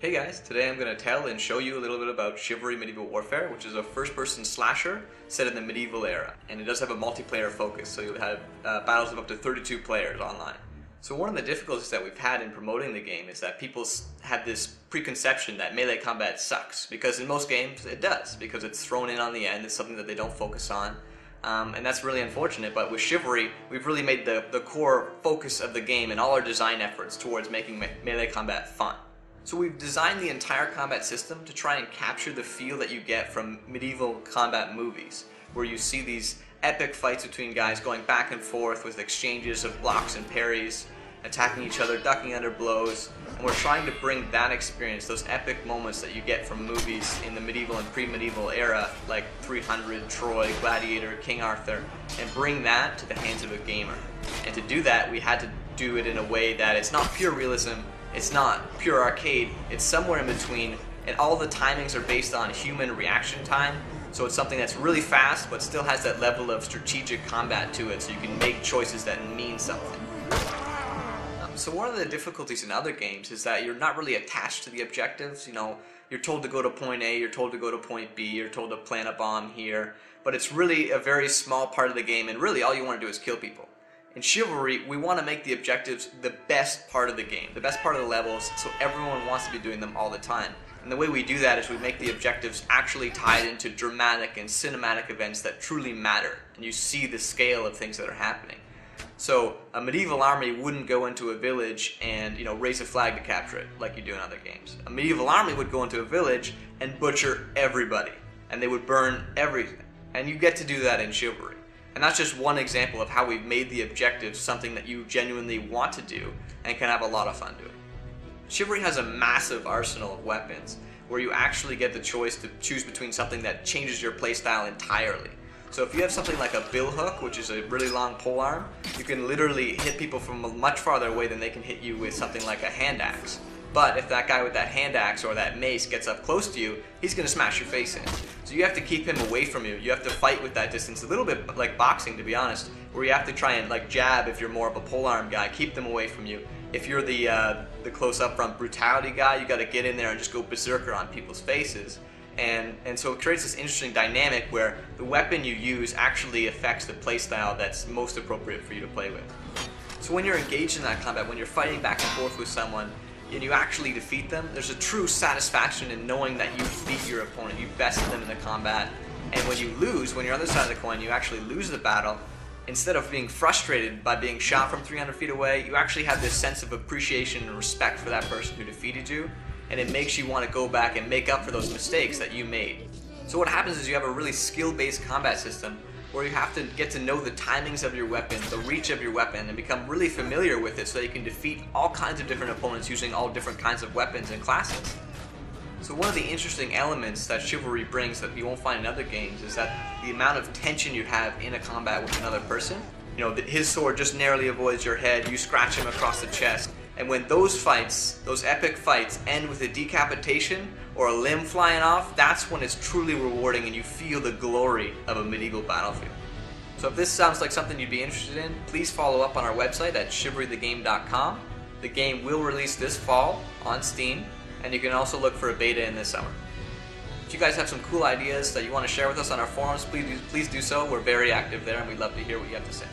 Hey guys, today I'm going to tell and show you a little bit about Chivalry Medieval Warfare, which is a first-person slasher set in the medieval era. And it does have a multiplayer focus, so you'll have battles of up to 32 players online. So one of the difficulties that we've had in promoting the game is that people have this preconception that melee combat sucks, because in most games it does, because it's thrown in on the end, it's something that they don't focus on. And that's really unfortunate, but with Chivalry, we've really made the core focus of the game and all our design efforts towards making melee combat fun. So we've designed the entire combat system to try and capture the feel that you get from medieval combat movies, where you see these epic fights between guys going back and forth with exchanges of blocks and parries, attacking each other, ducking under blows, and we're trying to bring that experience, those epic moments that you get from movies in the medieval and pre-medieval era, like 300, Troy, Gladiator, King Arthur, and bring that to the hands of a gamer. And to do that, we had to do it in a way that it's not pure realism, it's not pure arcade, it's somewhere in between, and all the timings are based on human reaction time, so it's something that's really fast but still has that level of strategic combat to it, so you can make choices that mean something. So one of the difficulties in other games is that you're not really attached to the objectives. You know, you're told to go to point A, you're told to go to point B, you're told to plant a bomb here, but it's really a very small part of the game, and really all you want to do is kill people. In Chivalry, we want to make the objectives the best part of the game, the best part of the levels, so everyone wants to be doing them all the time. And the way we do that is we make the objectives actually tied into dramatic and cinematic events that truly matter, and you see the scale of things that are happening. So a medieval army wouldn't go into a village and, raise a flag to capture it like you do in other games. A medieval army would go into a village and butcher everybody, and they would burn everything. And you get to do that in Chivalry. And that's just one example of how we've made the objectives something that you genuinely want to do and can have a lot of fun doing. Chivalry has a massive arsenal of weapons where you actually get the choice to choose between something that changes your playstyle entirely. So if you have something like a bill hook, which is a really long polearm, you can literally hit people from much farther away than they can hit you with something like a hand axe. But if that guy with that hand axe or that mace gets up close to you, he's going to smash your face in. So you have to keep him away from you. You have to fight with that distance, a little bit like boxing, to be honest, where you have to try and jab if you're more of a polearm guy, keep them away from you. If you're the close up front brutality guy, you got to get in there and just go berserker on people's faces. And so it creates this interesting dynamic where the weapon you use actually affects the playstyle that's most appropriate for you to play with. So when you're engaged in that combat, when you're fighting back and forth with someone, and you actually defeat them, there's a true satisfaction in knowing that you beat your opponent, you bested them in the combat. And when you lose, when you're on the other side of the coin, you actually lose the battle, instead of being frustrated by being shot from 300 feet away, you actually have this sense of appreciation and respect for that person who defeated you, and it makes you want to go back and make up for those mistakes that you made. So what happens is you have a really skill-based combat system where you have to get to know the timings of your weapon, the reach of your weapon, and become really familiar with it so that you can defeat all kinds of different opponents using all different kinds of weapons and classes. So one of the interesting elements that Chivalry brings that you won't find in other games is that the amount of tension you have in a combat with another person. His sword just narrowly avoids your head, you scratch him across the chest, and when those fights, those epic fights, end with a decapitation or a limb flying off, that's when it's truly rewarding and you feel the glory of a medieval battlefield. So if this sounds like something you'd be interested in, please follow up on our website at chivalrythegame.com. The game will release this fall on Steam, and you can also look for a beta in this summer. If you guys have some cool ideas that you want to share with us on our forums, please do so. We're very active there and we'd love to hear what you have to say.